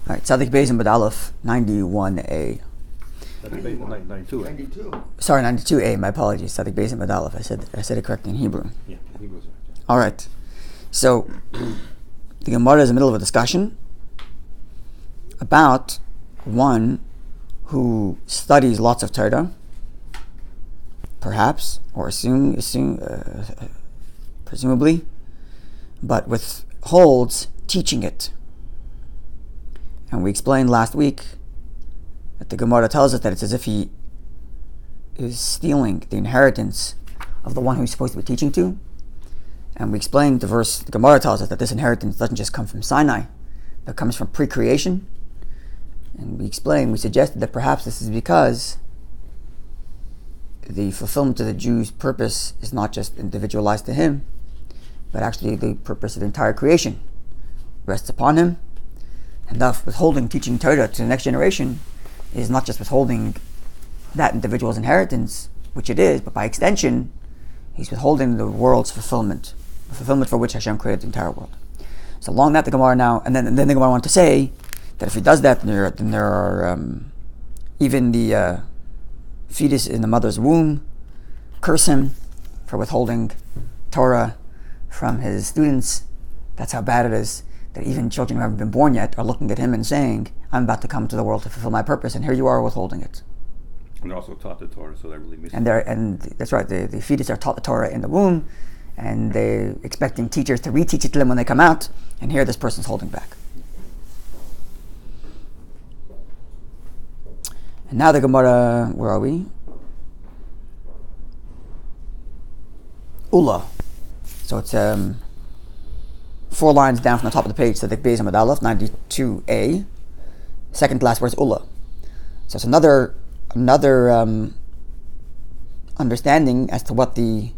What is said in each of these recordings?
All right, Tzadik Beis and Bad Aleph, 91a. Tzadik Beis, 92. Sorry, 92a. My apologies. Tzadik Beis and Bad Aleph. I said it correctly in Hebrew. Yeah, Hebrew's right. All right. So the Gemara is in the middle of a discussion about one who studies lots of Torah, perhaps, or presumably, but withholds teaching it. And we explained last week that the Gemara tells us that it's as if he is stealing the inheritance of the one who he's supposed to be teaching to. And we explained the verse, the Gemara tells us that this inheritance doesn't just come from Sinai, but comes from pre-creation. And we suggested that perhaps this is because the fulfillment of the Jew's purpose is not just individualized to him, but actually the purpose of the entire creation rests upon him. And thus withholding teaching Torah to the next generation is not just withholding that individual's inheritance, which it is, but by extension, he's withholding the world's fulfillment, the fulfillment for which Hashem created the entire world. So along that, the Gemara now, and then the Gemara wanted to say that if he does that, then there are even the fetus in the mother's womb curse him for withholding Torah from his students. That's how bad it is that even children who haven't been born yet are looking at him and saying, I'm about to come to the world to fulfill my purpose, and here you are withholding it. And they're also taught the Torah, so they're really missing. And that's right, the fetus are taught the Torah in the womb, and they're expecting teachers to reteach it to them when they come out, and here this person's holding back. And now the Gemara, where are we? Ula. So it's 4 lines down from the top of the page, so the Beis Amud Aleph, 92a. Second to last word is Ula. So it's another understanding as to what the,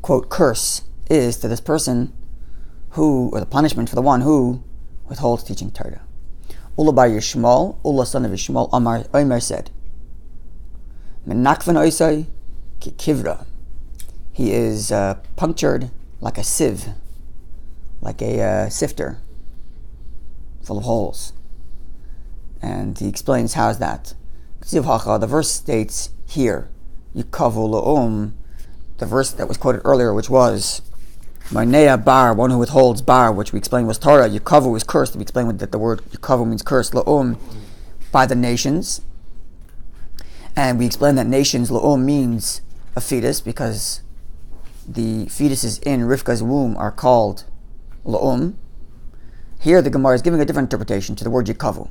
quote, curse is to this person who, or the punishment for the one who withholds teaching Torah. Ula bar Yishmael, Ula son of Yishmael, Omer said, Menakvan oisai ki kivra. He is punctured like a sieve, like a sifter full of holes. And he explains how is that. The verse states here, Yikavu la'um, the verse that was quoted earlier, which was Marnea bar, one who withholds bar, which we explained was Torah. Yikavu is cursed. We explained that the word Yikavu means cursed, la'um, by the nations. And we explained that nations, la'um, means a fetus, because the fetuses in Rivka's womb are called la'um. Here the Gemara is giving a different interpretation to the word Yikavu.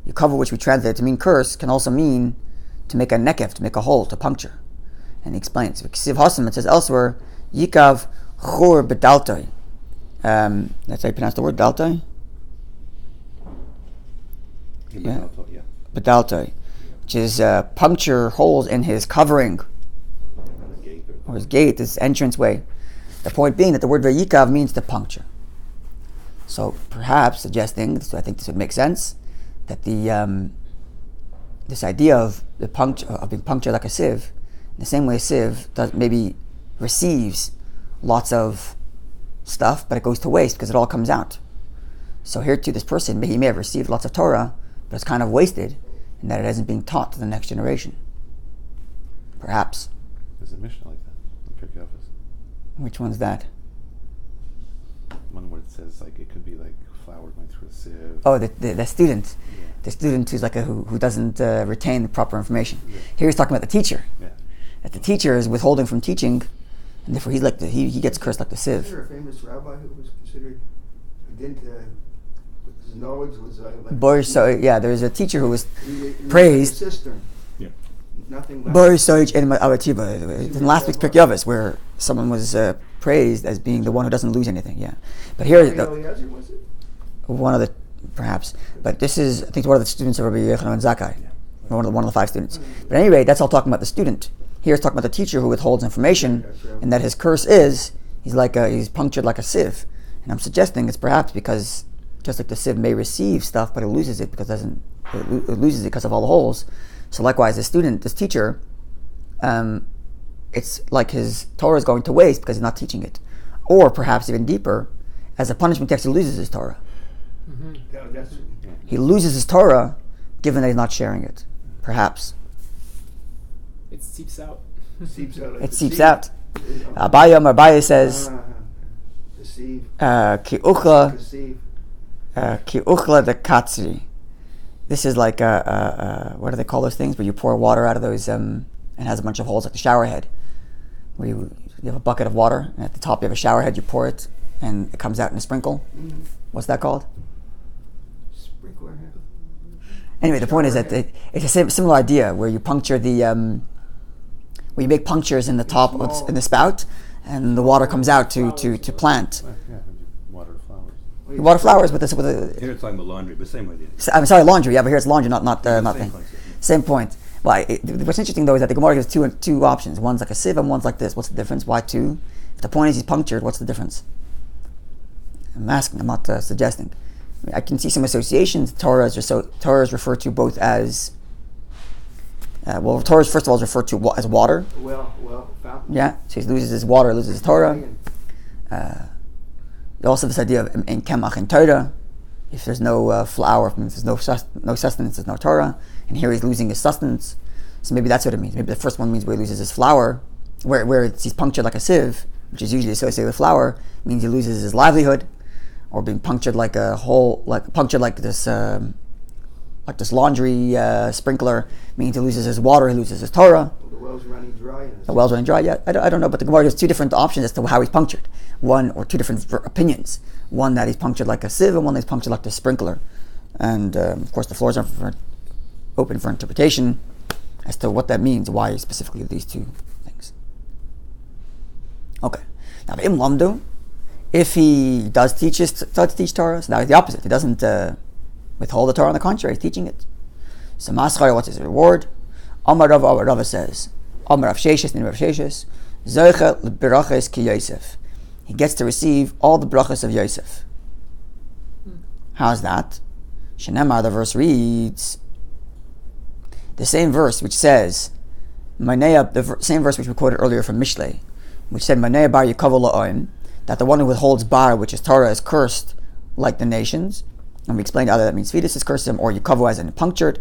Yikavu, which we translate to mean curse, can also mean to make a nekef, to make a hole, to puncture. And he explains. Siv Hasam, it says elsewhere, Yikav chur bedaltai. That's how you pronounce the word, daltai? Yeah. Bedaltai. Which is puncture holes in his covering, or his gate, his entranceway. The point being that the word vayikav means to puncture. So perhaps suggesting, so I think this would make sense, that the this idea of being punctured like a sieve, in the same way a sieve maybe receives lots of stuff, but it goes to waste because it all comes out. So here too, this person, he may have received lots of Torah, but it's kind of wasted, in that it isn't being taught to the next generation. Perhaps. There's a mission like that in Perek Chelek. Which one's that? One where it says like it could be like flour going through a sieve. Oh, the student. Yeah. The student who's like who doesn't retain the proper information. Yeah. Here he's talking about the teacher. Yeah. That the teacher is withholding from teaching, and therefore he's like he gets cursed like the sieve. Is there a famous rabbi who was considered his knowledge was there's a teacher who was praised. Yeah. Nothing. In last week's Perek Chelek, where someone was praised as being the one who doesn't lose anything. Yeah, but here Was it? one of the perhaps, but this is I think one of the students of Rabbi Yochanan Zakkai, one of the 5 students. But at any rate, that's all talking about the student. Here it's talking about the teacher who withholds information, and that his curse is he's punctured like a sieve. And I'm suggesting it's perhaps because just like the sieve may receive stuff, but it loses it because it loses it because of all the holes. So likewise, this teacher, it's like his Torah is going to waste because he's not teaching it. Or perhaps even deeper, as a punishment, he actually loses his Torah. That's He loses his Torah, given that he's not sharing it. Perhaps. It seeps out. seeps out. Like It the seeps seed. out. Abaye says, Deceive. Ki uchla Deceive. the katzri. This is like what do they call those things? Where you pour water out of those and it has a bunch of holes, like the shower head. Where you have a bucket of water, and at the top you have a shower head, you pour it, and it comes out in a sprinkle. Mm-hmm. What's that called? Sprinkler. Anyway, the point is that it's a similar idea where you puncture the, where you make punctures in the top, in the spout, and the water comes out to plant. Yeah, when you water flowers. You water flowers with this, with a, Here it's talking about laundry, but same idea. I'm sorry, laundry. Yeah, but here it's laundry, not Same thing. concept. Same point. Well, what's interesting though is that the Gemara gives two options. One's like a sieve and one's like this. What's the difference? Why two? If the point is he's punctured, what's the difference? I'm asking. I'm not suggesting. I mean, I can see some associations. Torah is referred to both as Torah is first of all is referred to as water. Well, fountain. Yeah, so he loses his water, loses his Torah. You also have this idea of in Kemach and Torah. If there's no flour, if there's no sustenance, there's no Torah. And here he's losing his sustenance. So maybe that's what it means. Maybe the first one means where he loses his flour, where he's punctured like a sieve, which is usually associated with flour, means he loses his livelihood, or being punctured like a hole, like this laundry sprinkler, means he loses his water, he loses his Torah. Well, the well's running dry. The well's running dry. Yeah, I don't know, but the Gemara gives two different options as to how he's punctured. One or two different opinions. One that he's punctured like a sieve, and one that he's punctured like a sprinkler. And of course, the floors are open for interpretation as to what that means. Why specifically these two things? Okay. Now, if he does teach Torah, so now it's the opposite. He doesn't withhold the Torah. On the contrary, he's teaching it. So, Maschar, what's his reward? Amar Rava says, Amar Rav Sheshes, name Rav Sheshes, Zoicha l'berachos ki Yosef. He gets to receive all the brachas of Yosef. How's that? Shenemar, the verse reads, the same verse which says, same verse which we quoted earlier from Mishlei, which said, Manea bar yikavu la'oim, that the one who withholds bar, which is Torah, is cursed like the nations. And we explained either that means fetus is cursed him, or yikavu as in punctured.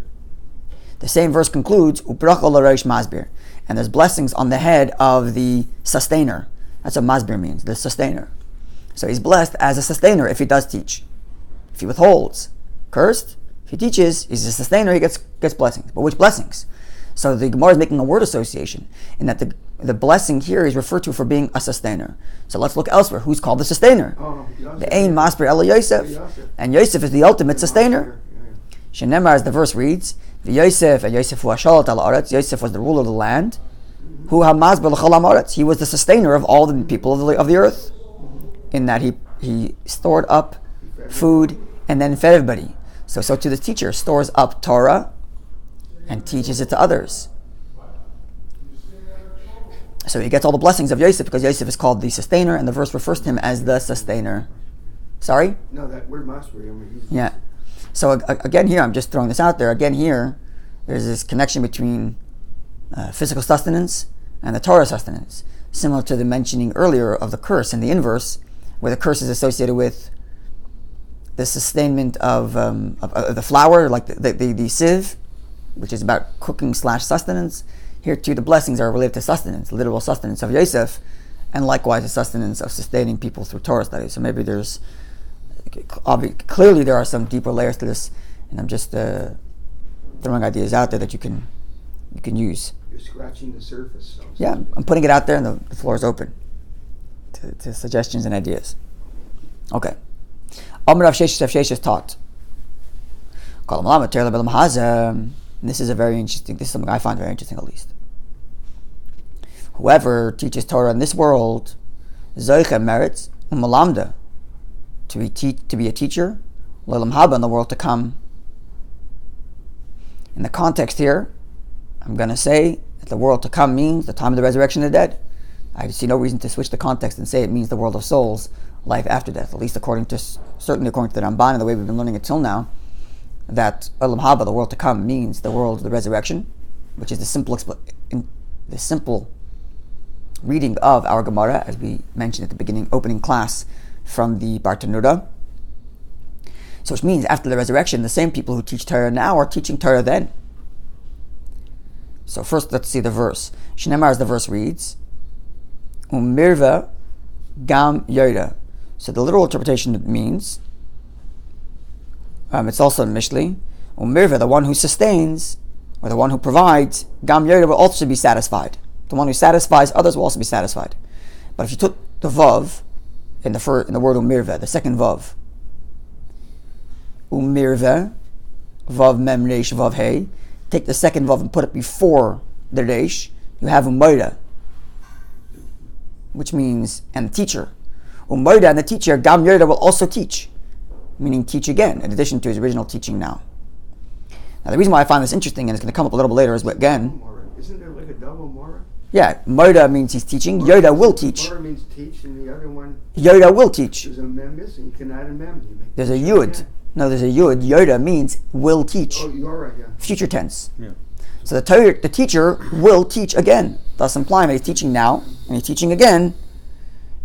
The same verse concludes, Ubracha l'reish masbir, and there's blessings on the head of the sustainer. That's what masbir means, the sustainer. So he's blessed as a sustainer if he does teach. If he withholds, cursed. If he teaches, he's a sustainer, he gets blessings. But which blessings? So the Gemara is making a word association in that the blessing here is referred to for being a sustainer. So let's look elsewhere. Who's called the sustainer? The Ein Masber Ela Yosef. And Yosef is the ultimate sustainer. Shenemar, as the verse reads, Yosef and Yosef hu hashalat al aretz. Yosef was the ruler of the land. Hu hamasber l'chalam aretz. He was the sustainer of all the people of the earth. In that he stored up food and then fed everybody. So to the teacher stores up Torah and teaches it to others. So he gets all the blessings of Yosef because Yosef is called the sustainer, and the verse refers to him as the sustainer. Sorry? No, that word masber. Yeah. So again here, I'm just throwing this out there. Again here, there's this connection between physical sustenance and the Torah sustenance, similar to the mentioning earlier of the curse in the inverse, where the curse is associated with the sustainment of the flour, like the sieve, which is about cooking / sustenance. Here too, the blessings are related to sustenance, literal sustenance of Yosef, and likewise the sustenance of sustaining people through Torah study. So maybe clearly there are some deeper layers to this, and I'm just throwing ideas out there that you can use. You're scratching the surface. Yeah, I'm putting it out there, and the floor is open to suggestions and ideas. Okay. Amar Rav Sheshes taught. This is this is something I find very interesting, at least. Whoever teaches Torah in this world, Zoicha merits umalamda, to be a teacher, lelam haba, in the world to come. In the context here, I'm going to say that the world to come means the time of the resurrection of the dead. I see no reason to switch the context and say it means the world of souls, life after death. At least certainly according to the Ramban and the way we've been learning it till now, that Olam Haba, the world to come, means the world of the resurrection, which is the simple reading of our Gemara, as we mentioned at the opening class from the Bartanuda. So which means after the resurrection, the same people who teach Torah now are teaching Torah then. So first, let's see the verse. Shneimar, as the verse reads, Umirva gam yoda. So the literal interpretation means, it's also in Mishli, Umirva, the one who sustains, or the one who provides, gam yoda will also be satisfied. The one who satisfies others will also be satisfied. But if you took the vav in the word umirva, the second vav, umirva, vav mem reish vav hey, take the second vav and put it before the reish, you have umayda, which means, and the teacher. Umayda and the teacher, gam yoda will also teach, meaning teach again, in addition to his original teaching now. Now the reason why I find this interesting, and it's going to come up a little bit later, is again, isn't there like a double mora? yeah, Moda means he's teaching, Yoda will teach. Mora means teach, and the other one, Yoda will teach. there's a mem missing. You can add a mem. There's a Yud. No, there's a Yud. Yoda means will teach. Oh, you're right, yeah. Future tense. Yeah. So the teacher will teach again, thus implying that he's teaching now, and he's teaching again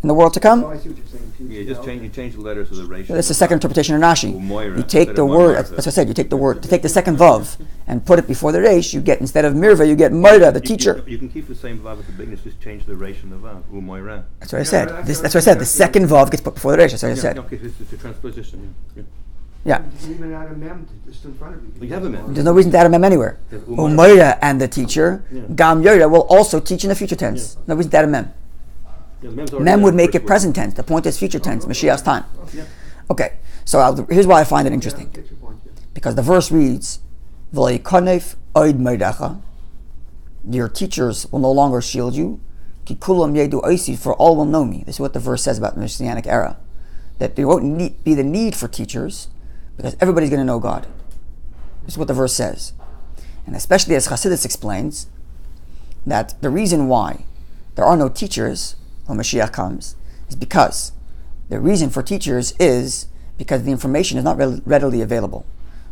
in the world to Oh, come. I see what you're saying. Teach. You change the letters of the ratio. That's the second interpretation of Rashi. Umoira, You take instead the of word, Moira. as I said, you take the word, to take the second vav and put it before the resh, you get, instead of mirva, you get Moira, the teacher. You can keep the same vav at the beginning, just change the ratio of the vav. Umoira. That's what I said. That's what I said. The second vav gets put before the resh. That's what I said. Okay, it's a transposition. Yeah. Yeah. You can even add a mem just in front of you. You have a mem. There's no reason to add a mem anywhere. There's Umayra and the teacher, Yeah. Gam Yoda will also teach in the future tense. No reason to add a mem. Yeah, the mem's already Mem there, would make first it word. present tense. The point is future tense, Mashiach's time. Yeah. Okay, so here's why I find it interesting. Get your point, yeah. Because the verse reads, V'leikonef oid meidecha, your teachers will no longer shield you, Ki kulam yedu oisi, for all will know me. This is what the verse says about the Messianic era. That there won't be the need for teachers, because everybody's going to know God. This is what the verse says. And especially as Chassidus explains, that the reason why there are no teachers when Mashiach comes is because the reason for teachers is because the information is not readily available.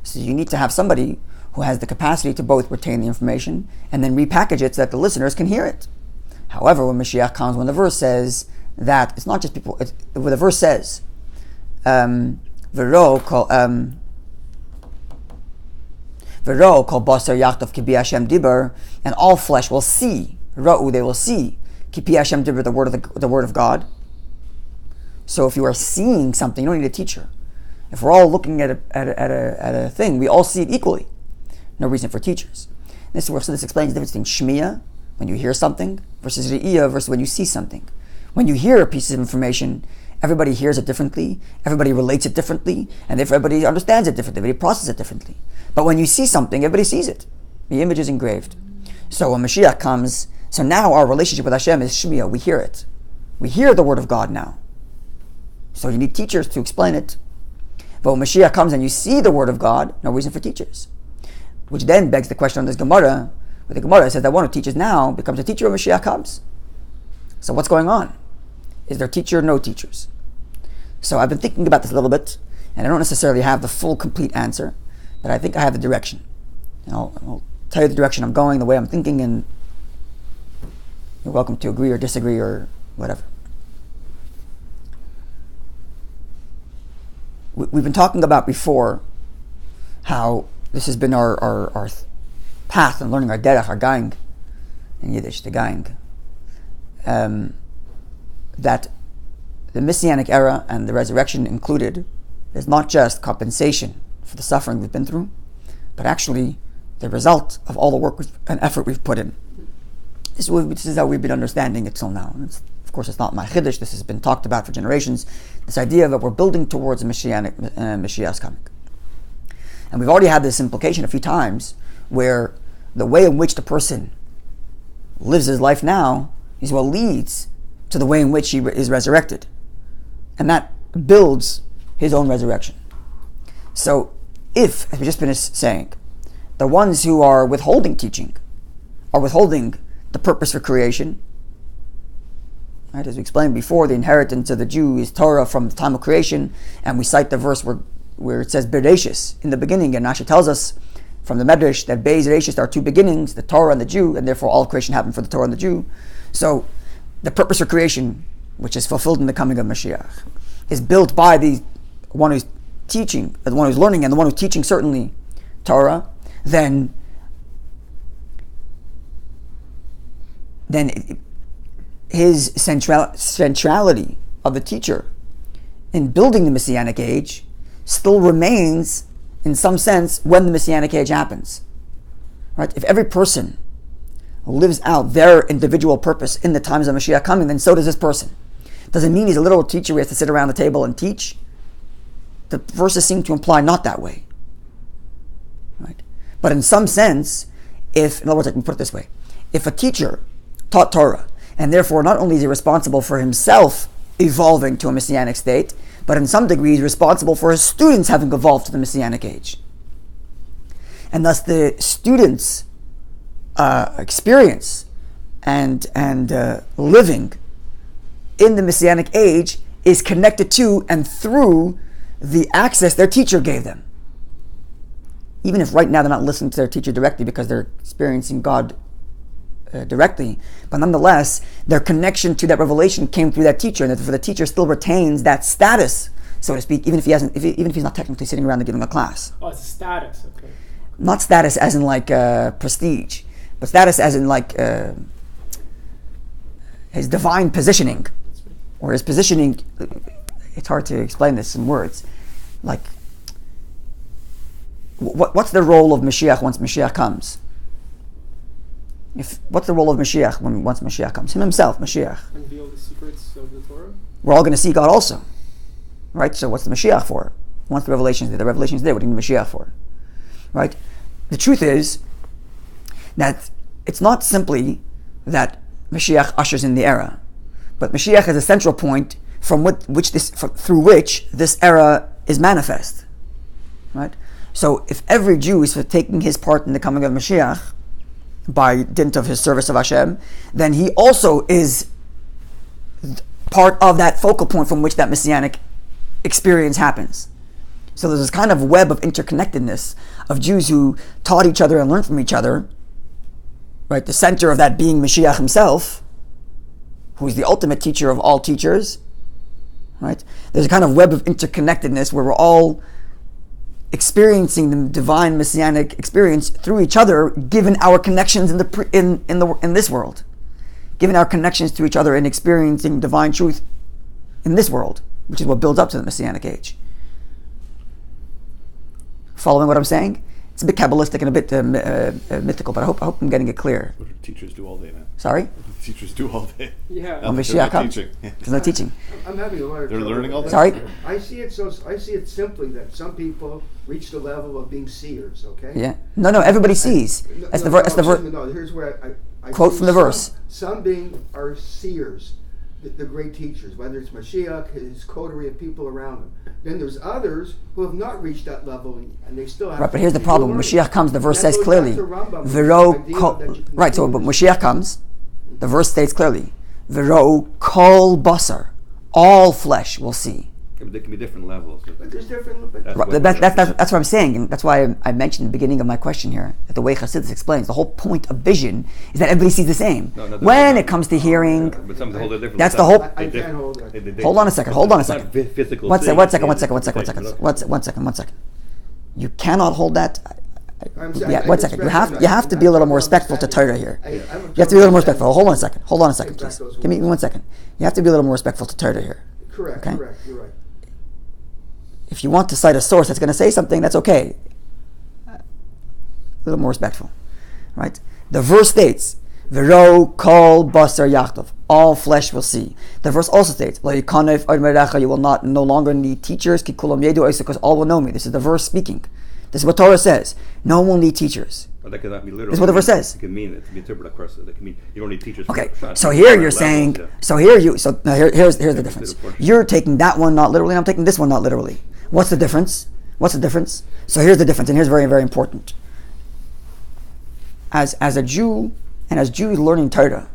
So you need to have somebody who has the capacity to both retain the information and then repackage it so that the listeners can hear it. However, when Mashiach comes, when the verse says that it's not just people, when the verse says, V'ro kol basar yachtav kipi Hashem dibar, and all flesh will see. Ra'u, they will see. Kipi Hashem dibar, the word of God. So if you are seeing something, you don't need a teacher. If we're all looking at a thing, we all see it equally. No reason for teachers. This is where this explains the difference between shmiya, when you hear something, versus re'iyah, versus when you see something. When you hear a piece of information, everybody hears it differently, everybody relates it differently, and everybody understands it differently, everybody processes it differently. But when you see something, everybody sees it. The image is engraved. So when Mashiach comes, so now our relationship with Hashem is shmiya, we hear it. We hear the word of God now. So you need teachers to explain it. But when Mashiach comes and you see the word of God, no reason for teachers. Which then begs the question on this Gemara, where the Gemara says that one who teaches now becomes a teacher when Mashiach comes. So what's going on? Is there teacher or no teachers? So I've been thinking about this a little bit, and I don't necessarily have the full, complete answer, but I think I have the direction. And I'll tell you the direction I'm going, the way I'm thinking, and you're welcome to agree or disagree or whatever. We've been talking about before how this has been our path in learning our derech, our gang, in Yiddish, the gang. That the Messianic era and the resurrection included is not just compensation for the suffering we've been through, but actually the result of all the work and effort we've put in. This is how we've been understanding it till now. Of course, it's not my chiddush. This has been talked about for generations. This idea that we're building towards a Mashiach's coming. And we've already had this implication a few times, where the way in which the person lives his life now is what leads to the way in which he is resurrected. And that builds his own resurrection. So if, as we've just been saying, the ones who are withholding teaching are withholding the purpose for creation, right? As we explained before, the inheritance of the Jew is Torah from the time of creation, and we cite the verse where it says Bereshis in the beginning, and Rashi tells us from the Medrash that Beis Bereshis are two beginnings, the Torah and the Jew, and therefore all creation happened for the Torah and the Jew. So the purpose for creation, which is fulfilled in the coming of Mashiach, is built by the one who's teaching, the one who's learning, and the one who's teaching certainly Torah, then his centrality of the teacher in building the Messianic age still remains in some sense when the Messianic age happens. Right? If every person lives out their individual purpose in the times of Mashiach coming, then so does this person. Doesn't mean he's a literal teacher who has to sit around the table and teach. The verses seem to imply not that way. Right? But in some sense, in other words, I can put it this way. If a teacher taught Torah, and therefore not only is he responsible for himself evolving to a Messianic state, but in some degree he's responsible for his students having evolved to the Messianic age. And thus the students' experience and living in the Messianic age is connected to and through the access their teacher gave them. Even if right now they're not listening to their teacher directly because they're experiencing God directly, but nonetheless, their connection to that revelation came through that teacher, and therefore the teacher still retains that status, so to speak, even if he's not technically sitting around and giving a class. Oh, it's a status, okay. Not status as in like prestige, but status as in like his divine positioning, or his positioning. It's hard to explain this in words. Like, what's the role of Mashiach once Mashiach comes? What's the role of Mashiach once Mashiach comes? Him himself, Mashiach. Unveil the secrets of the Torah. We're all going to see God also, right? So what's the Mashiach for? Once the revelation's there, what do you need Mashiach for? Right? The truth is that it's not simply that Mashiach ushers in the era, but Mashiach is a central point through which this era is manifest. Right? So if every Jew is taking his part in the coming of Mashiach by dint of his service of Hashem, then he also is part of that focal point from which that Messianic experience happens. So there's this kind of web of interconnectedness of Jews who taught each other and learned from each other, right? The center of that being Mashiach himself, who is the ultimate teacher of all teachers, right? There's a kind of web of interconnectedness where we're all experiencing the divine Messianic experience through each other, given our connections in this world, given our connections to each other in experiencing divine truth in this world, which is what builds up to the Messianic age. Following what I'm saying? It's a bit Kabbalistic and a bit mythical, but I hope I'm getting it clear. What do teachers do all day now? Sorry? What do teachers do all day? Yeah. When Mashiach comes, there's no teaching. I'm having a lot of They're trouble learning all with day? that. Sorry? I see it simply that some people reach the level of being seers, okay? Yeah. No, everybody sees. That's the verse. No, here's where I Quote see from the verse. Some are seers, the great teachers, whether it's Mashiach, his coterie of people around him. Then there's others who have not reached that level, and they still have. Right, but here's the problem. When Mashiach comes, the verse That says goes clearly, back to Rambam, "V'ro the idea kol." that you can Right, so but prove Mashiach comes, the verse states clearly, "V'ro kol basar," all flesh will see. There can be different levels. But there's different. Right, that's what I'm saying, and that's why I mentioned in the beginning of my question here, that the way Chassidus explains, the whole point of vision is that everybody sees the same. When it comes to hearing, But something wholly different. that's the whole. I can't hold that. Hold on a second. Hold on a It's not second. physical One thing. second. You cannot hold that. I'm saying- Yeah, I one can second. express You have to be a little more respectful to Torah here. You have to be a little more respectful. Hold on a second, please. Give me 1 second. You have to be a little more respectful to Torah here. Correct, Okay. correct, you're right. If you want to cite a source that's going to say something, that's okay. A little more respectful, right? The verse states, "V'ro kol basar yachtov," all flesh will see. The verse also states, "Lo yikanef od merecha," you will no longer need teachers, ki kulam yedu oisa, because all will know me. This is the verse speaking. This is what Torah says. No one will need teachers. But that cannot be literal. This is what the verse says. It can mean it to be interpreted, of course. That can mean you don't need teachers. Okay, for so here you're saying, here's the difference. You're taking that one not literally, and I'm taking this one not literally. What's the difference? So here's the difference, and here's very, very important. As a Jew, and as Jews learning Torah,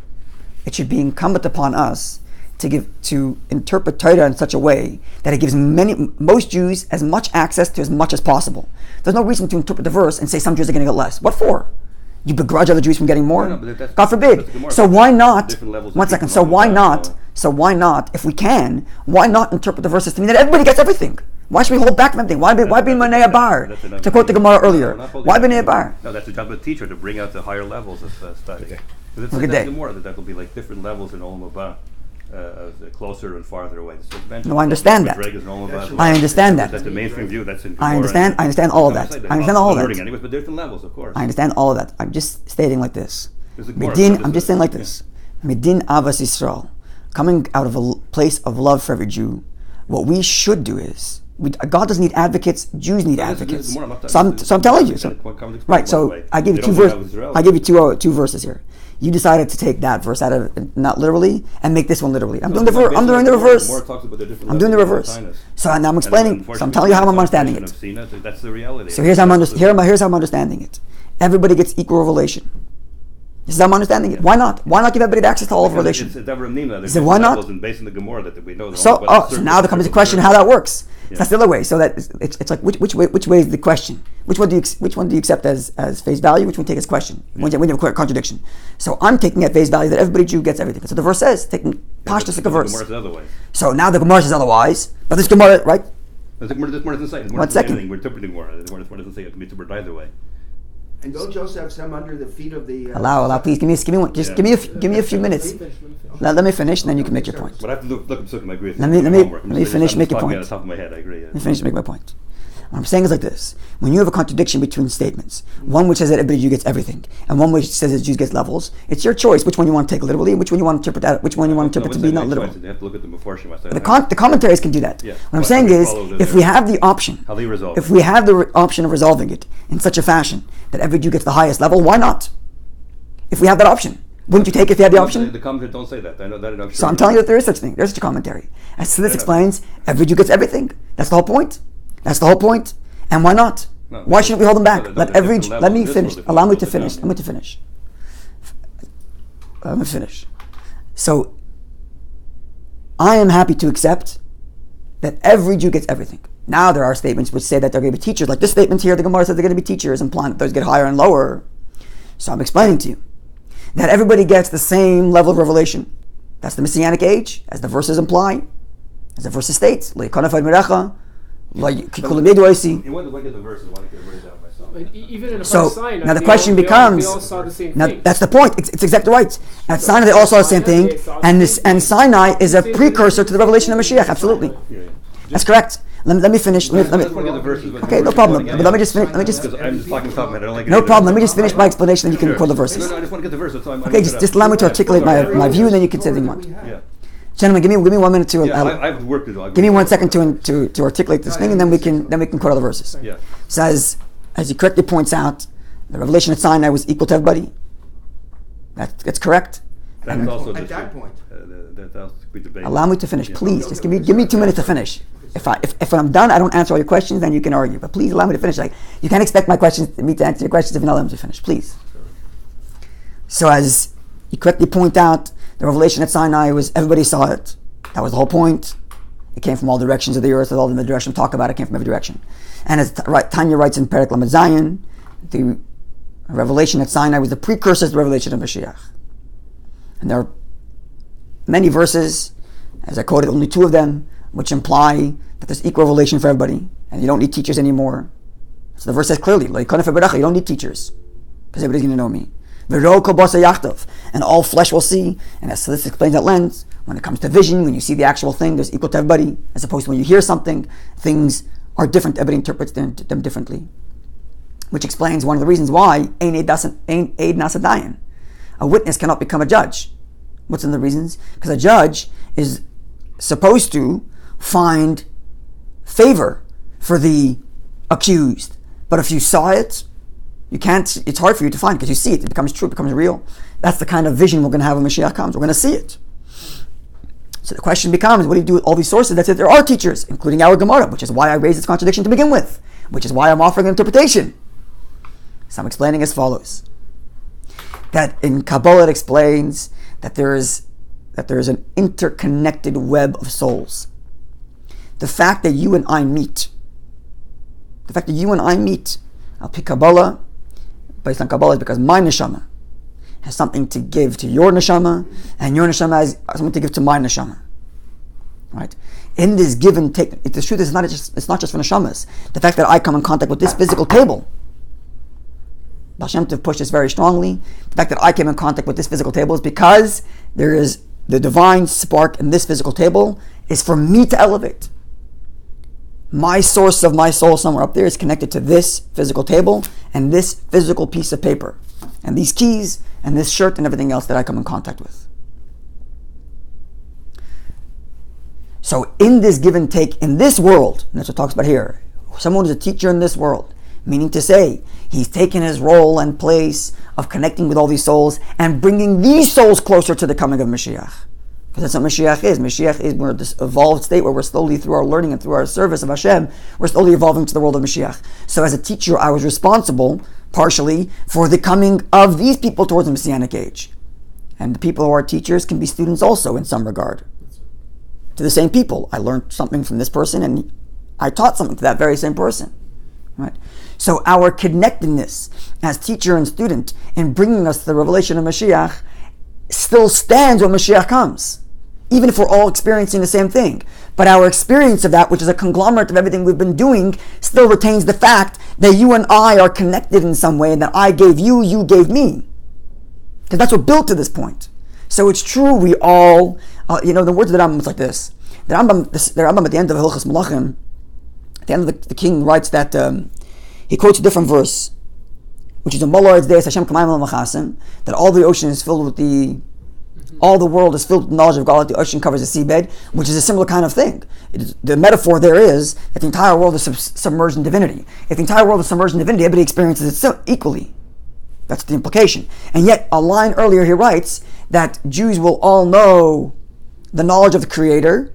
it should be incumbent upon us to interpret Torah in such a way that it gives most Jews as much access to as much as possible. There's no reason to interpret the verse and say some Jews are going to get less. What for? You begrudge other Jews from getting more? No, but God forbid. So why not? Different levels of 1 second. people So why not? If we can, why not interpret the verses to mean that everybody gets everything? Why should we hold back from everything? Why be Manei Bar? To quote the Gemara earlier. Why Manei Bar? No, that's the job of the teacher, to bring out the higher levels of study. Okay. Because Look at that's that. Gemara, that will be like different levels in Olam Haba, closer and farther away. So it's mentioned No, I understand that. Madrigas in Olam Haba. I understand that. That's the mainstream view. That's in I Gemara. understand all of that. I understand all of Learning that. anyways, but different levels, of course. I understand all of that. I'm just stating like this. There's a Gemara, Medin, but I'm just saying like this. Medin Avas Yisrael, coming out of a place of love for every Jew, what we should do is, God doesn't need advocates, Jews need advocates. So I'm telling you. Right, so I gave you two verses here. You decided to take that verse out of, not literally, and make this one literally. I'm doing the reverse. I'm doing the reverse. So now I'm explaining. So I'm telling you how I'm understanding it. That's the reality. So here's how I'm understanding it. Everybody gets equal revelation. This is how I'm understanding it. Why not? Why not give everybody access to all of revelation? He said, why not? Based on the Gemara that we know. So now there comes the question how that works. Yeah. That's the other way. So that it's like which way is the question? Which one do you accept as face value? Which one take as question? When you have a contradiction. So I'm taking at face value that everybody Jew gets everything. So the verse says, taking pashtus like a verse. So now the Gemara says otherwise. But this Gemara, right? This Gemara doesn't say. One second. We're interpreting Gemara. The Gemara doesn't say it can be interpreted either way. And don't Joseph have some under the feet of the... Allow, please, give me a few minutes. Let me finish, and then you can make your point. But I have to look up Sukkim, I agree. Let me finish, make your point. On top of my head, I agree. Let me finish, make my point. What I'm saying is like this. When you have a contradiction between statements, one which says that everybody Jew gets everything, and one which says that Jews gets levels, it's your choice which one you want to take literally, and which one you want to interpret to be not literal. You have to look at the Meforshim. The commentaries can do that. Yeah. What I'm saying is, if we have the option, of resolving it in such a fashion that every Jew gets the highest level, why not? If we have that option, wouldn't you take it if you had the option? The commentaries don't say that. I know that. So I'm telling you that there is such thing. There's such a commentary. As this explains, every Jew gets everything. That's the whole point. And why not? No, why shouldn't we hold them back? Let me finish. Allow me to finish. Let me finish. So I am happy to accept that every Jew gets everything. Now there are statements which say that they're going to be teachers. Like this statement here, the Gemara says they're going to be teachers, implying that those get higher and lower. So I'm explaining to you that everybody gets the same level of revelation. That's the Messianic age, as the verses imply, as the verses states. Even in a so Sinai, now the question becomes. they all saw the same now thing. that's the point. It's exactly right. At Sinai they all saw the same thing, and Sinai is a precursor to the revelation of Mashiach. Absolutely, that's correct. Let me finish. Okay, no problem. But let me just finish. I'm just talking top of my head. I don't like no problem. Let me just finish my explanation, then you can quote the verses. No, I just want to get the verses. Okay, just allow me to articulate my view, and then you can say the one. Yeah. Gentlemen, give me 1 minute to. I have work to do. Give me 1 second to articulate this thing, and then we can quote all the verses. Yeah. Says, as he correctly points out, the revelation at Sinai was equal to everybody. That's correct. That's also at that point. Allow me to finish, please. Just give me 2 minutes to finish. If I'm done, I don't answer all your questions, then you can argue. But please allow me to finish. Like you can't expect me to answer your questions if you don't let me to finish. Please. So as you correctly point out, the revelation at Sinai was everybody saw it. That was the whole point. It came from all directions of the earth. All the direction we talk about it came from every direction. And as Tanya writes in Perek Chelek, the revelation at Sinai was the precursor to the revelation of Mashiach. And there are many verses, as I quoted, only 2 of them, which imply that there's equal revelation for everybody, and you don't need teachers anymore. So the verse says clearly, you don't need teachers, because everybody's going to know me. And all flesh will see, and as this explains at length, when it comes to vision, when you see the actual thing, there's equal to everybody, as opposed to when you hear something, things are different, everybody interprets them differently. Which explains one of the reasons why ein eid nasa dayan. A witness cannot become a judge. What's in the reasons? Because a judge is supposed to find favor for the accused. But if you saw it, you can't, it's hard for you to find because you see it. It becomes true, it becomes real. That's the kind of vision we're going to have when Mashiach comes. We're going to see it. So the question becomes, what do you do with all these sources that say there are teachers, including our Gemara, which is why I raised this contradiction to begin with, which is why I'm offering an interpretation. So I'm explaining as follows. That in Kabbalah it explains that there is an interconnected web of souls. The fact that you and I meet, I'll pick Kabbalah, based on Kabbalah, is because my neshama has something to give to your neshama, and your neshama has something to give to my neshama. Right? in this give and take, the truth is it's not just for neshamas. The fact that I come in contact with this physical table, Baal Shem Tov pushed this very strongly. The fact that I came in contact with this physical table is because there is the divine spark in this physical table is for me to elevate. My source of my soul somewhere up there is connected to this physical table and this physical piece of paper and these keys and this shirt and everything else that I come in contact with. So in this give and take in this world, and that's what it talks about here, someone who's a teacher in this world, meaning to say, he's taken his role and place of connecting with all these souls and bringing these souls closer to the coming of Mashiach. Because that's what Mashiach is. Mashiach is we're this evolved state where we're slowly, through our learning and through our service of Hashem, we're slowly evolving to the world of Mashiach. So as a teacher, I was responsible, partially, for the coming of these people towards the Messianic age. And the people who are teachers can be students also in some regard. To the same people. I learned something from this person and I taught something to that very same person. Right? So our connectedness as teacher and student in bringing us to the revelation of Mashiach still stands when Mashiach comes. Even if we're all experiencing the same thing. But our experience of that, which is a conglomerate of everything we've been doing, still retains the fact that you and I are connected in some way and that I gave you, you gave me. Because that's what built to this point. So it's true we all, the words of the Rambam is like this. The Rambam at the end of Hilchos Malachim, at the end of the king writes that, he quotes a different verse, which is in Molard's Deis Hashem Kamayim Machasim, that all the ocean is filled with all the world is filled with knowledge of God, the ocean covers the seabed, which is a similar kind of thing. The metaphor there is that the entire world is submerged in divinity. If the entire world is submerged in divinity, everybody experiences it equally. That's the implication. And yet, a line earlier he writes that Jews will all know the knowledge of the Creator,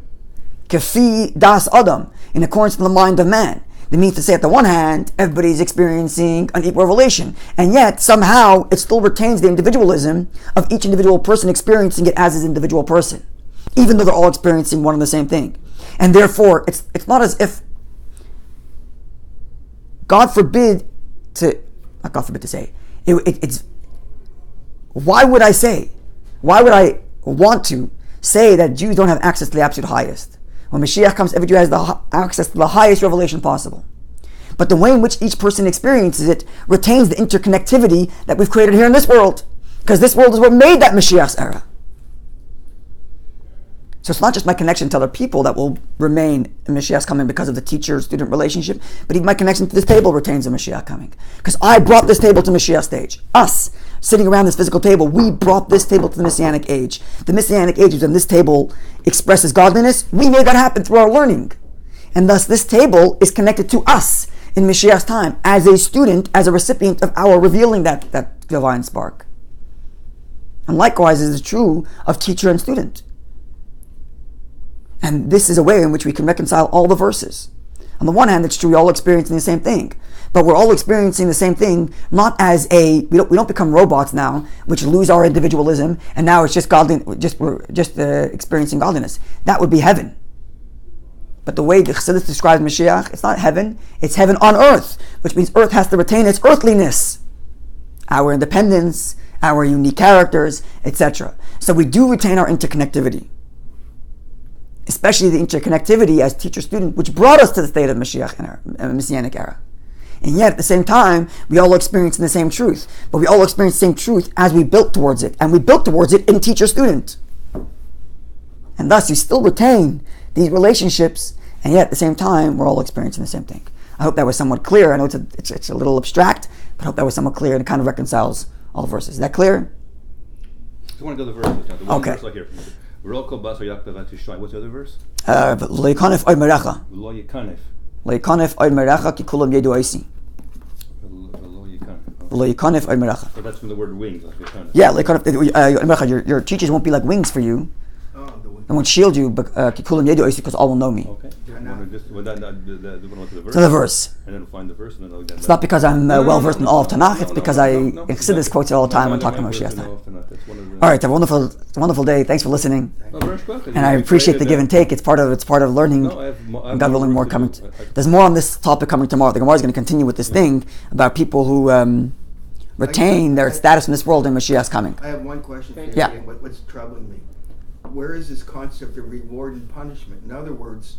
Kefi Das Adam, in accordance to the mind of man. That means to say, at the one hand, everybody's experiencing an equal revelation, and yet somehow it still retains the individualism of each individual person experiencing it as his individual person, even though they're all experiencing one and the same thing. And therefore, it's not as if not God forbid to say, it's why would I want to say that Jews don't have access to the absolute highest? When Mashiach comes, every Jew has the access to the highest revelation possible. But the way in which each person experiences it retains the interconnectivity that we've created here in this world. Because this world is what made that Mashiach's era. So it's not just my connection to other people that will remain in Mashiach's coming because of the teacher-student relationship, but even my connection to this table retains the Mashiach coming. Because I brought this table to Mashiach's stage. Us, sitting around this physical table, we brought this table to the Messianic age. The Messianic age is when this table expresses godliness. We made that happen through our learning. And thus this table is connected to us in Mashiach's time, as a student, as a recipient of our revealing that divine spark. And likewise it is true of teacher and student. And this is a way in which we can reconcile all the verses. On the one hand, it's true we're all experiencing the same thing, but we're all experiencing the same thing not as we don't become robots now, which lose our individualism, and now it's just we're just experiencing godliness. That would be heaven. But the way the Chassidus describes Mashiach, it's not heaven; it's heaven on earth, which means earth has to retain its earthliness, our independence, our unique characters, etc. So we do retain our interconnectivity. Especially the interconnectivity as teacher-student, which brought us to the state of Mashiach era, Messianic era. And yet, at the same time, we all experience the same truth. But we all experience the same truth as we built towards it. And we built towards it in teacher-student. And thus, you still retain these relationships, and yet, at the same time, we're all experiencing the same thing. I hope that was somewhat clear. I know it's a little abstract, but I hope that was somewhat clear and it kind of reconciles all the verses. Is that clear? I want to go to the verses now. The one Okay. verse like here. What's the other verse? Lo yikanef oid merecha. Lo yikanef. Lo yikanef oid merecha ki kulam yedu oisi. Lo yikanef. Lo yikanef oid merecha. So that's from the word wings. Like yikanef. Yeah, lo yikanef. Your teachers won't be like wings for you. They won't shield you, but ki kulam yedu oisi, because all will know me. Okay. To the verse. And then we'll find the verse, and then It's not because I'm well versed in all of Tanakh. It's because I Chassidus quotes it all the time when talking about Mashiach. All right, have a wonderful day. Thanks for listening, and I appreciate the give and take. It's part of learning. And God willing, more coming. There's more on this topic coming tomorrow. The Gemara is going to continue with this thing about people who retain their status in this world and Mashiach's coming. I have one question for you. Yeah. What's troubling me? where is this concept of reward and punishment? In other words,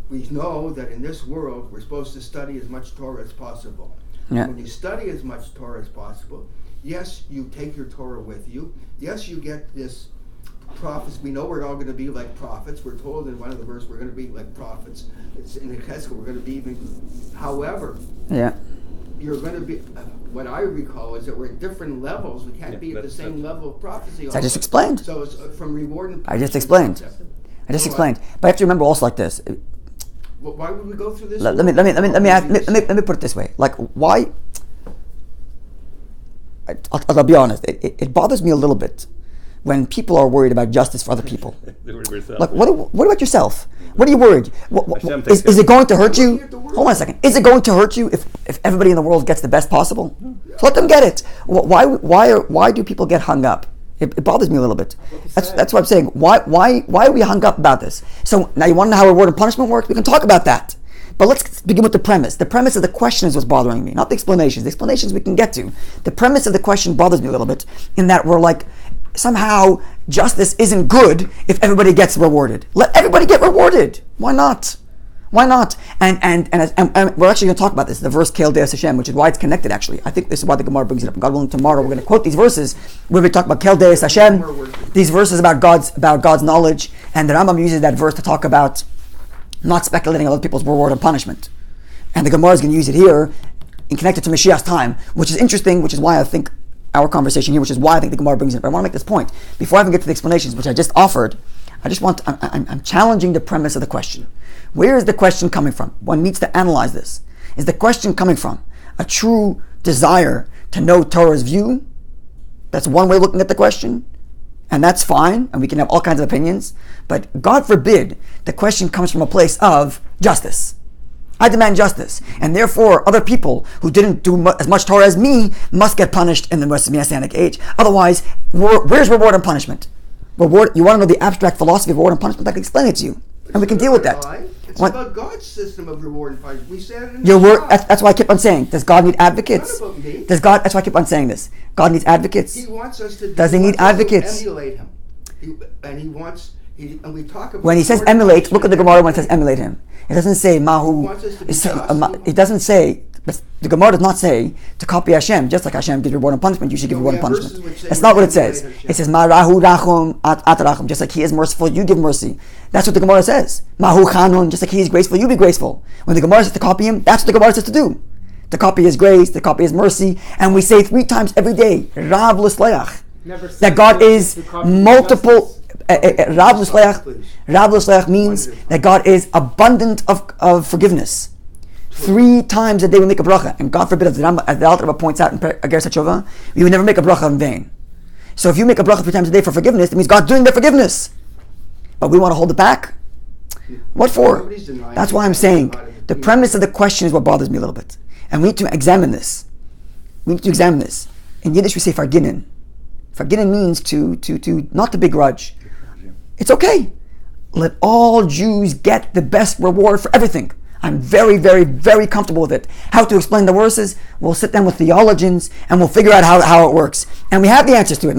we know that in this world we're supposed to study as much Torah as possible. Yeah. When you study as much Torah as possible, yes, you take your Torah with you. Yes, you get this prophets. We know we're all going to be like prophets. We're told in one of the verses we're going to be like prophets. It's in the Chesed, we're going to be even. However, Yeah. you're going to be. What I recall is that we're at different levels. We can't be at the same level of prophecy. I just explained. So it's from reward and I just punishment explained. concept. I just explained. But you have to remember also like this. Well, why would we go through this? Let me put it this way. Like, why? I'll be honest. It bothers me a little bit when people are worried about justice for other people. Like, what about yourself? What are you worried? Is it going to hurt you? Hold on a second. Is it going to hurt you if everybody in the world gets the best possible? So let them get it. Why do people get hung up? It bothers me a little bit. That's what I'm saying. Why are we hung up about this? So now you want to know how reward and punishment works? We can talk about that. But let's begin with the premise. The premise of the question is what's bothering me, not the explanations. The explanations we can get to. The premise of the question bothers me a little bit in that we're like, somehow justice isn't good if everybody gets rewarded. Let everybody get rewarded. Why not? Why not? And we're actually going to talk about this, the verse Kel Deus Hashem, which is why it's connected actually. I think this is why the Gemara brings it up. God willing, tomorrow we're going to quote these verses where we talk about Kel Deus Hashem, these verses about God's knowledge, and the Rambam uses that verse to talk about not speculating on other people's reward and punishment. And the Gemara is going to use it here and connect it to Mashiach's time, which is interesting, which is why I think our conversation here, which is why I think the Gemara brings it up. But I want to make this point. Before I even get to the explanations, which I just offered, I'm challenging the premise of the question. Where is the question coming from? One needs to analyze this. Is the question coming from a true desire to know Torah's view? That's one way of looking at the question. And that's fine, and we can have all kinds of opinions. But God forbid, the question comes from a place of justice. I demand justice, and therefore other people who didn't do as much Torah as me must get punished in the Messianic age. Otherwise, where's reward and punishment? Reward. You want to know the abstract philosophy of reward and punishment? I can explain it to you, and we can deal with that. It's about God's system of reward and punishment. We said it in Your the word. Torah. That's why I keep on saying, does God need advocates? It's not about me. Does God? That's why I keep on saying this. God needs advocates. He wants us to. Does he need advocates? Emulate him, and we talk about. When he says reward and emulate, look at the punishment. Gemara when it says emulate him. It doesn't say Mahu. wants us to be just. It doesn't say. The Gemara does not say to copy Hashem. Just like Hashem gives reward and punishment, you should give No, reward we and have punishment. verses which say That's not what it emulate says. Hashem. It says Marahu rachum at rachum. Just like He is merciful, you give mercy. That's what the Gemara says. Mahu chanun. Just like He is graceful, you be graceful. When the Gemara says to copy Him, that's what the Gemara says to do. To copy His grace, to copy His mercy, and we say 3 times every day, Rav l'sleach, that God is multiple. Rav l'sleach means that God is abundant of forgiveness. 3 times a day we make a bracha, and God forbid, as the Alter Rebbe points out in Ageres HaTshuva, we would never make a bracha in vain. So if you make a bracha 3 times a day for forgiveness, it means God's doing the forgiveness. But we want to hold it back? What for? Nobody's denying That's it. why I'm saying Everybody- the premise of the question is what bothers me a little bit. And we need to examine this. We need to examine this. In Yiddish we say farginen. Farginen means to not to begrudge. It's okay. Let all Jews get the best reward for everything. I'm very, very, very comfortable with it. How to explain the verses, we'll sit down with theologians and we'll figure out how it works. And we have the answers to it.